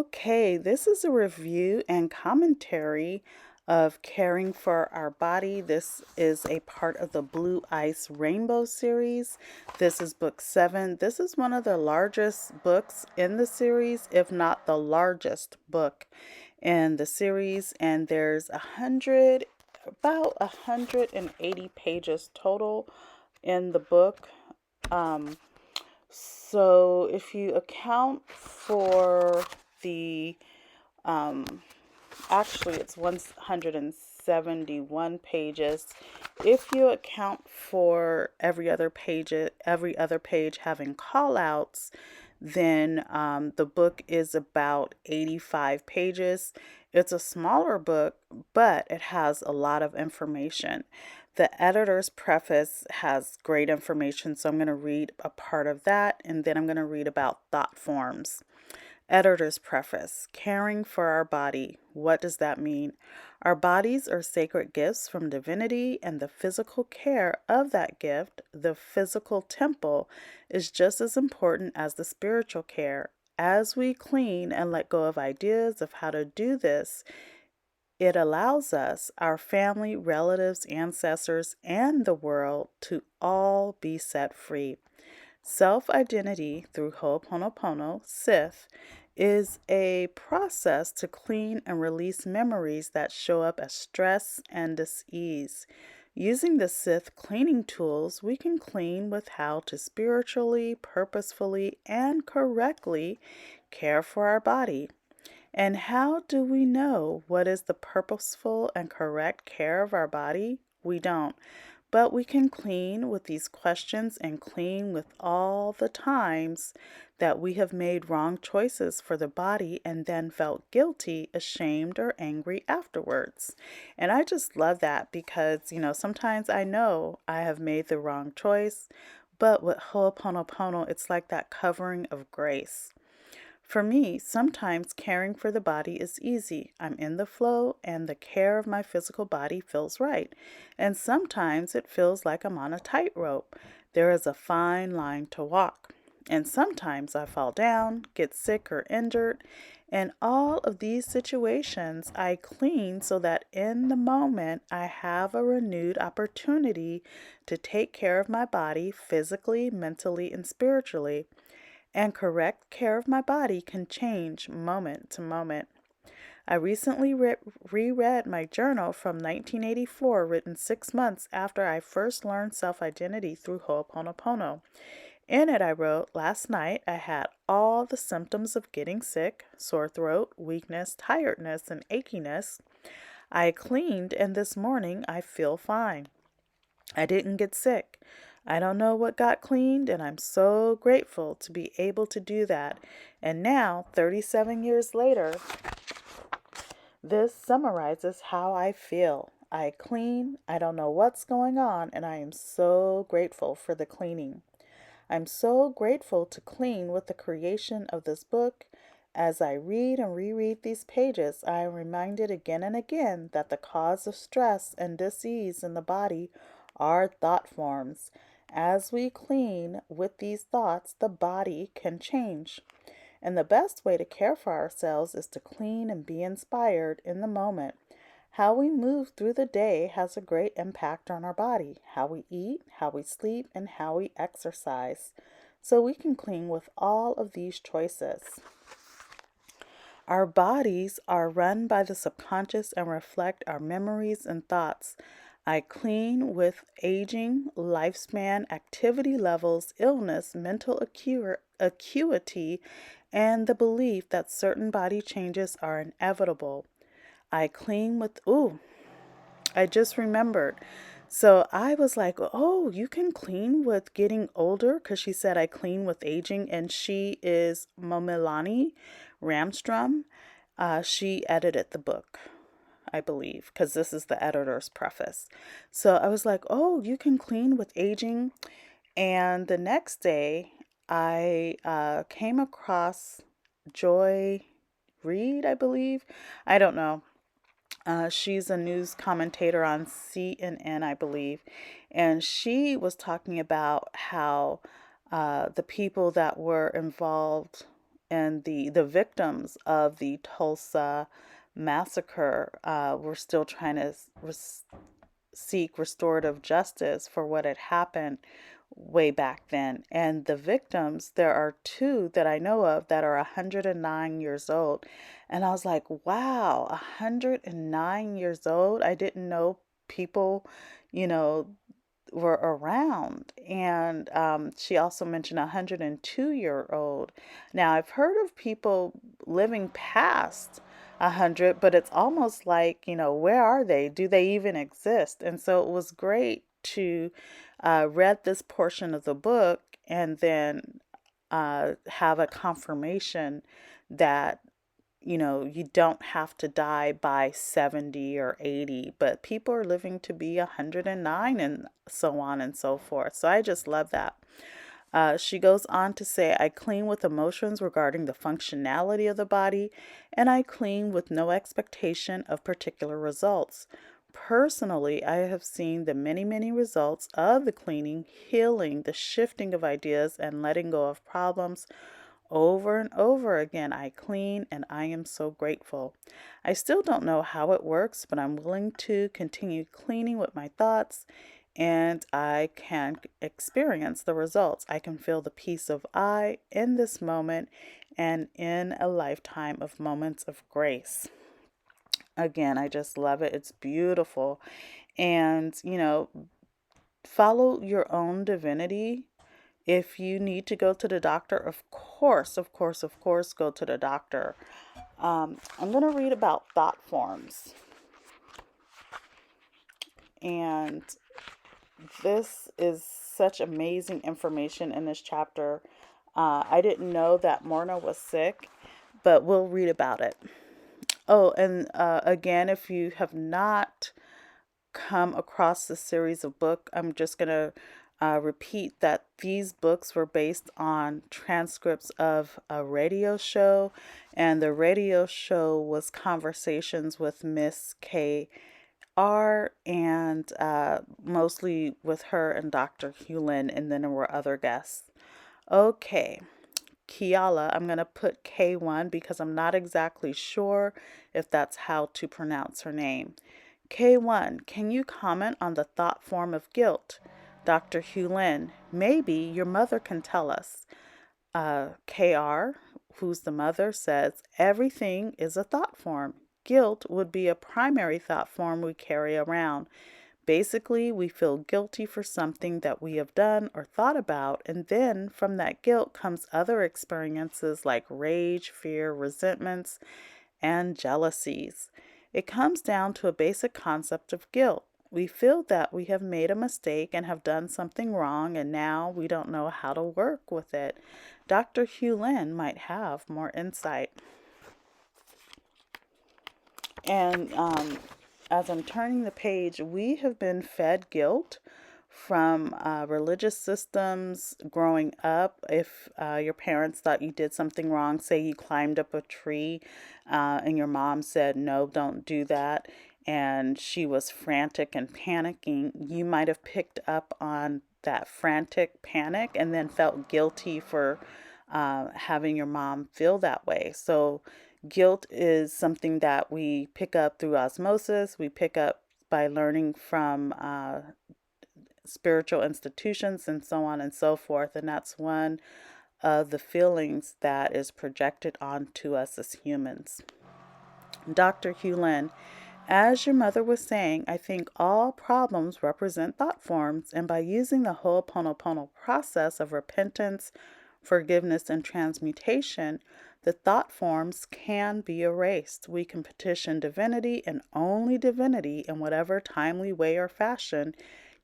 Okay, this is a review and commentary of Caring for Our Body. This is a part of the Blue Ice Rainbow series. This is book 7. This is one of the largest books in the series, if not the largest book in the series. And there's about 180 pages total in the book. So if you account for the actually it's 171 pages. If you account for every other page having call outs, then the book is about 85 pages. It's a smaller book, but it has a lot of information. The editor's preface has great information, so I'm going to read a part of that, and then I'm going to read about thought forms. Editor's preface. Caring for our body. What does that mean? Our bodies are sacred gifts from divinity, and the physical care of that gift, the physical temple, is just as important as the spiritual care. As we clean and let go of ideas of how to do this, it allows us, our family, relatives, ancestors, and the world to all be set free. Self-identity through Ho'oponopono, SITH, is a process to clean and release memories that show up as stress and dis-ease. Using the SITH cleaning tools, we can clean with how to spiritually, purposefully, and correctly care for our body. And how do we know what is the purposeful and correct care of our body? We don't. But we can clean with these questions and clean with all the times that we have made wrong choices for the body and then felt guilty, ashamed, or angry afterwards. And I just love that because, sometimes I know I have made the wrong choice, but with Ho'oponopono, it's like that covering of grace. For me, sometimes caring for the body is easy. I'm in the flow and the care of my physical body feels right. And sometimes it feels like I'm on a tightrope. There is a fine line to walk. And sometimes I fall down, get sick or injured. In all of these situations, I clean so that in the moment I have a renewed opportunity to take care of my body physically, mentally, and spiritually. And correct care of my body can change moment to moment. I recently reread my journal from 1984, written 6 months after I first learned self-identity through Ho'oponopono. In it, I wrote, "Last night I had all the symptoms of getting sick, sore throat, weakness, tiredness, and achiness. I cleaned, and this morning I feel fine. I didn't get sick. I don't know what got cleaned, and I'm so grateful to be able to do that." And now, 37 years later, this summarizes how I feel. I clean, I don't know what's going on, and I am so grateful for the cleaning. I'm so grateful to clean with the creation of this book. As I read and reread these pages, I am reminded again and again that the cause of stress and dis-ease in the body are thought forms. As we clean with these thoughts, the body can change. And the best way to care for ourselves is to clean and be inspired in the moment. How we move through the day has a great impact on our body, how we eat, how we sleep, and how we exercise. So we can clean with all of these choices. Our bodies are run by the subconscious and reflect our memories and thoughts. I clean with aging, lifespan, activity levels, illness, mental acuity, and the belief that certain body changes are inevitable. I clean with, I just remembered. So I was like, oh, you can clean with getting older? Because she said I clean with aging, and she is Momilani Ramstrom. She edited the book, I believe, because this is the editor's preface. So I was like, oh, you can clean with aging. And the next day, I came across Joy Reid, I believe. I don't know. She's a news commentator on CNN, I believe. And she was talking about how the people that were involved and the victims of the Tulsa massacre were still trying to seek restorative justice for what had happened way back then. And the victims, there are two that I know of that are 109 years old. And I was like, wow, 109 years old. I didn't know people, you know, were around. And she also mentioned a 102-year-old. Now, I've heard of people living past 100, but it's almost like, where are they? Do they even exist? And so it was great to read this portion of the book and then have a confirmation that you don't have to die by 70 or 80, but people are living to be 109 and so on and so forth. So I just love that. She goes on to say, I clean with emotions regarding the functionality of the body, and I clean with no expectation of particular results. Personally, I have seen the many, many results of the cleaning, healing, the shifting of ideas, and letting go of problems over and over again. I clean and I am so grateful. I still don't know how it works, but I'm willing to continue cleaning with my thoughts and I can experience the results. I can feel the peace of I in this moment and in a lifetime of moments of grace. Again, I just love it. It's beautiful. And, follow your own divinity. If you need to go to the doctor, of course, go to the doctor. I'm going to read about thought forms. And this is such amazing information in this chapter. I didn't know that Morrnah was sick, but we'll read about it. Oh, and again, if you have not come across this series of books, I'm just going to repeat that these books were based on transcripts of a radio show, and the radio show was conversations with MsKr and mostly with her and Dr. Hewlin, and then there were other guests. Okay. Kiala, I'm going to put K1 because I'm not exactly sure if that's how to pronounce her name. K1, can you comment on the thought form of guilt? Dr. Hewlin, maybe your mother can tell us. KR, who's the mother, says everything is a thought form. Guilt would be a primary thought form we carry around. Basically, we feel guilty for something that we have done or thought about, and then from that guilt comes other experiences like rage, fear, resentments, and jealousies. It comes down to a basic concept of guilt. We feel that we have made a mistake and have done something wrong, and now we don't know how to work with it. Dr. Hewlin might have more insight. And as I'm turning the page, we have been fed guilt from religious systems growing up. If your parents thought you did something wrong, say you climbed up a tree and your mom said, no, don't do that, and she was frantic and panicking, you might have picked up on that frantic panic and then felt guilty for having your mom feel that way. So guilt is something that we pick up through osmosis. We pick up by learning from spiritual institutions and so on and so forth. And that's one of the feelings that is projected onto us as humans. Dr. Hewlin, as your mother was saying, I think all problems represent thought forms, and by using the Ho'oponopono process of repentance, forgiveness, and transmutation, the thought forms can be erased. We can petition divinity, and only divinity, in whatever timely way or fashion,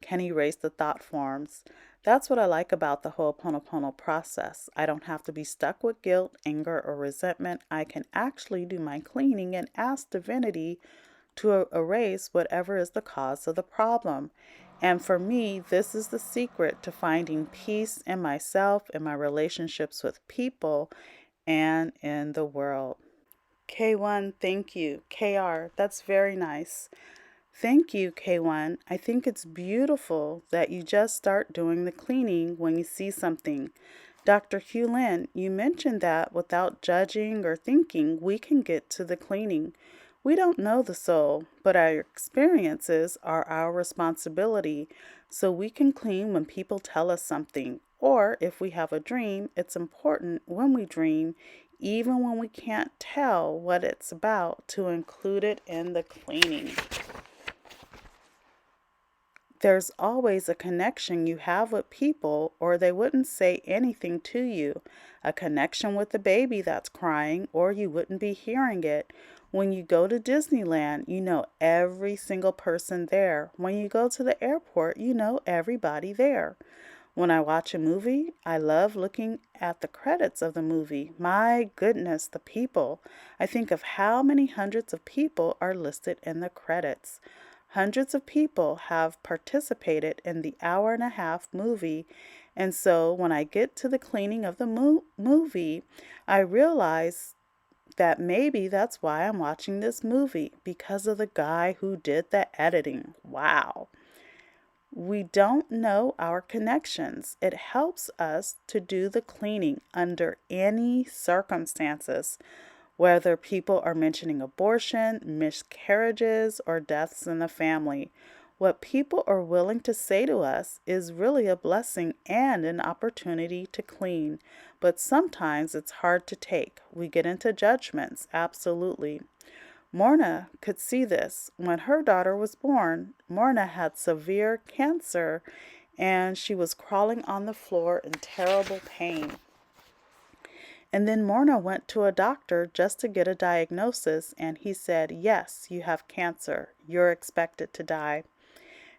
can erase the thought forms. That's what I like about the Ho'oponopono process. I don't have to be stuck with guilt, anger, or resentment. I can actually do my cleaning and ask divinity to erase whatever is the cause of the problem. And for me, this is the secret to finding peace in myself, in my relationships with people, and in the world. K1, thank you. KR, that's very nice. Thank you, K1. I think it's beautiful that you just start doing the cleaning when you see something. Dr. Hugh Lin, you mentioned that without judging or thinking, we can get to the cleaning. We don't know the soul, but our experiences are our responsibility, so we can clean when people tell us something. Or if we have a dream, it's important when we dream, even when we can't tell what it's about, to include it in the cleaning. There's always a connection you have with people, or they wouldn't say anything to you. A connection with the baby that's crying, or you wouldn't be hearing it. When you go to Disneyland, you know every single person there. When you go to the airport, you know everybody there. When I watch a movie, I love looking at the credits of the movie. My goodness, the people. I think of how many hundreds of people are listed in the credits. Hundreds of people have participated in the hour-and-a-half movie, and so when I get to the cleaning of the movie, I realize that maybe that's why I'm watching this movie, because of the guy who did the editing. Wow. We don't know our connections. It helps us to do the cleaning under any circumstances, whether people are mentioning abortion, miscarriages, or deaths in the family. What people are willing to say to us is really a blessing and an opportunity to clean. But sometimes it's hard to take. We get into judgments, absolutely. Morna could see this. When her daughter was born, Morna had severe cancer and she was crawling on the floor in terrible pain. And then Morna went to a doctor just to get a diagnosis, and he said, "Yes, you have cancer. You're expected to die."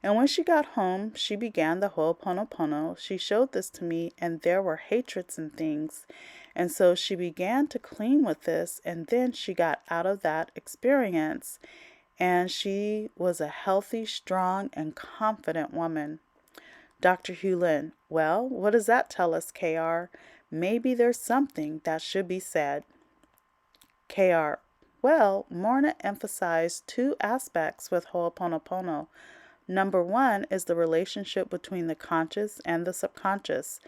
And when she got home, she began the Ho'oponopono. She showed this to me, and there were hatreds and things. And so she began to clean with this, and then she got out of that experience, and she was a healthy, strong, and confident woman. Dr. Hulin, well, what does that tell us, KR? Maybe there's something that should be said. KR, well, Morna emphasized two aspects with Ho'oponopono. Number one is the relationship between the conscious and the subconscious.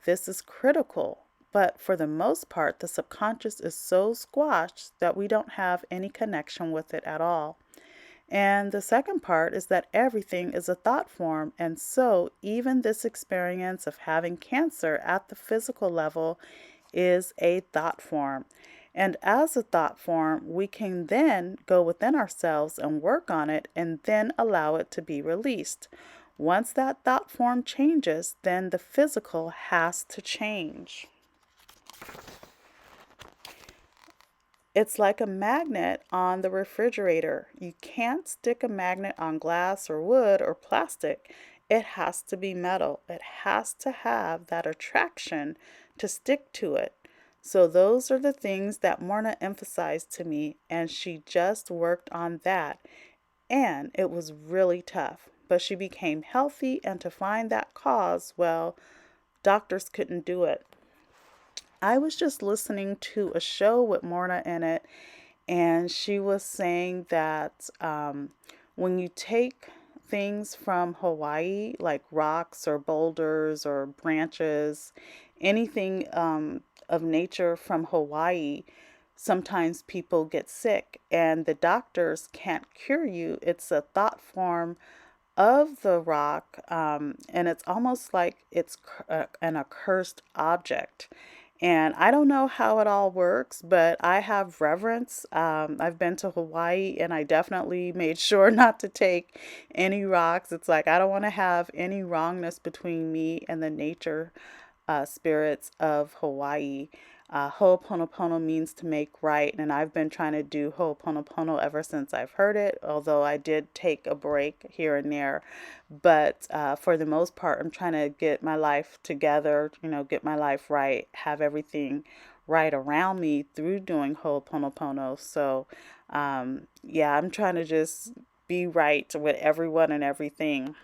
This is critical, but for the most part, the subconscious is so squashed that we don't have any connection with it at all. And the second part is that everything is a thought form, and so even this experience of having cancer at the physical level is a thought form. And as a thought form, we can then go within ourselves and work on it and then allow it to be released. Once that thought form changes, then the physical has to change. It's like a magnet on the refrigerator. You can't stick a magnet on glass or wood or plastic. It has to be metal. It has to have that attraction to stick to it. So those are the things that Morna emphasized to me, and she just worked on that. And it was really tough, but she became healthy, and to find that cause, well, doctors couldn't do it. I was just listening to a show with Morna in it, and she was saying that when you take things from Hawaii, like rocks or boulders or branches, anything of nature from Hawaii, sometimes people get sick, and the doctors can't cure you. It's a thought form of the rock, and it's almost like it's an accursed object. And I don't know how it all works, but I have reverence. I've been to Hawaii, and I definitely made sure not to take any rocks. It's like I don't want to have any wrongness between me and the nature spirits of Hawaii. Ho'oponopono means to make right, and I've been trying to do Ho'oponopono ever since I've heard it, although I did take a break here and there. But for the most part, I'm trying to get my life together, get my life right, have everything right around me through doing Ho'oponopono. So, yeah, I'm trying to just be right with everyone and everything.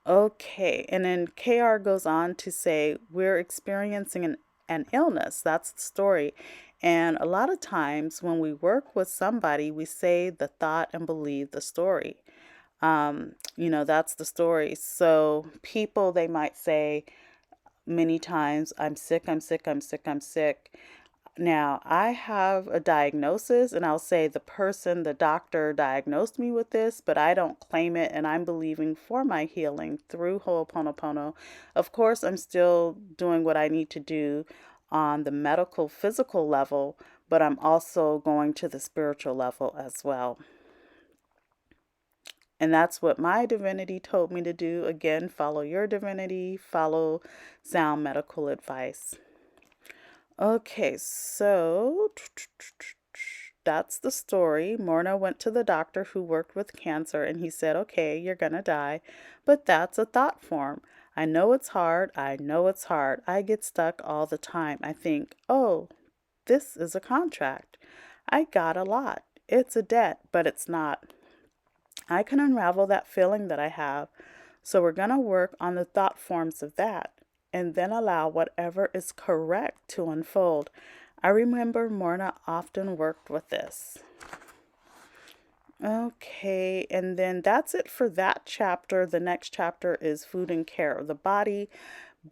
Okay, and then KR goes on to say, we're experiencing an illness. That's the story. And a lot of times when we work with somebody, we say the thought and believe the story. That's the story. So people, they might say, many times, I'm sick, I'm sick, I'm sick, I'm sick. Now, I have a diagnosis, and I'll say the doctor diagnosed me with this, but I don't claim it, and I'm believing for my healing through Ho'oponopono. Of course, I'm still doing what I need to do on the medical, physical level, but I'm also going to the spiritual level as well. And that's what my divinity told me to do. Again, follow your divinity, follow sound medical advice. Okay, so that's the story. Morrnah went to the doctor who worked with cancer, and he said, okay, you're going to die, but that's a thought form. I know it's hard. I know it's hard. I get stuck all the time. I think, oh, this is a contract. I got a lot. It's a debt, but it's not. I can unravel that feeling that I have. So we're going to work on the thought forms of that and then allow whatever is correct to unfold. I remember Morrnah often worked with this. Okay, and then that's it for that chapter. The next chapter is food and care of the body.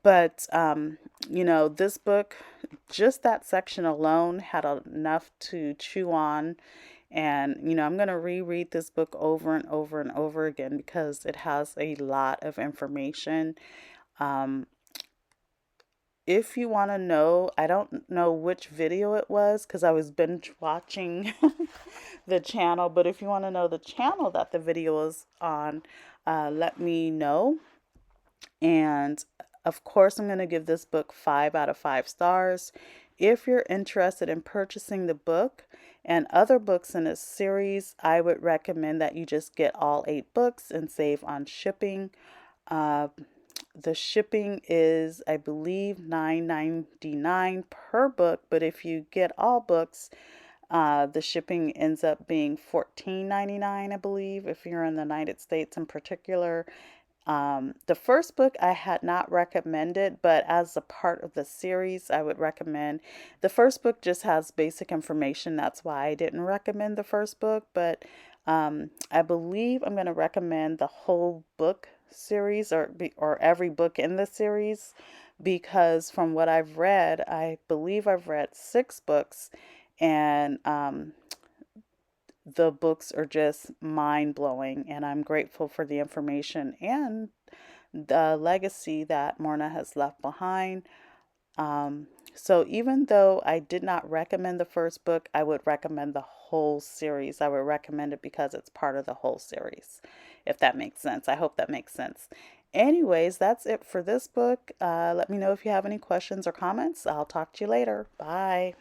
But, this book, just that section alone had enough to chew on. And, I'm going to reread this book over and over and over again because it has a lot of information. If you want to know, I don't know which video it was because I was binge watching the channel, but if you want to know the channel that the video is on, let me know. And of course, I'm going to give this book 5 out of 5 stars. If you're interested in purchasing the book and other books in this series, I would recommend that you just get all 8 books and save on shipping. The shipping is, I believe, $9.99 per book, but if you get all books, the shipping ends up being $14.99, I believe, if you're in the United States in particular. The first book I had not recommended, but as a part of the series, I would recommend. The first book just has basic information. That's why I didn't recommend the first book, but I believe I'm going to recommend the whole book series or every book in the series because from what I've read, I believe I've read 6 books and the books are just mind-blowing, and I'm grateful for the information and the legacy that Morrnah has left behind. So even though I did not recommend the first book, I would recommend the whole series. I would recommend it because it's part of the whole series, if that makes sense. I hope that makes sense. Anyways, that's it for this book. Let me know if you have any questions or comments. I'll talk to you later. Bye.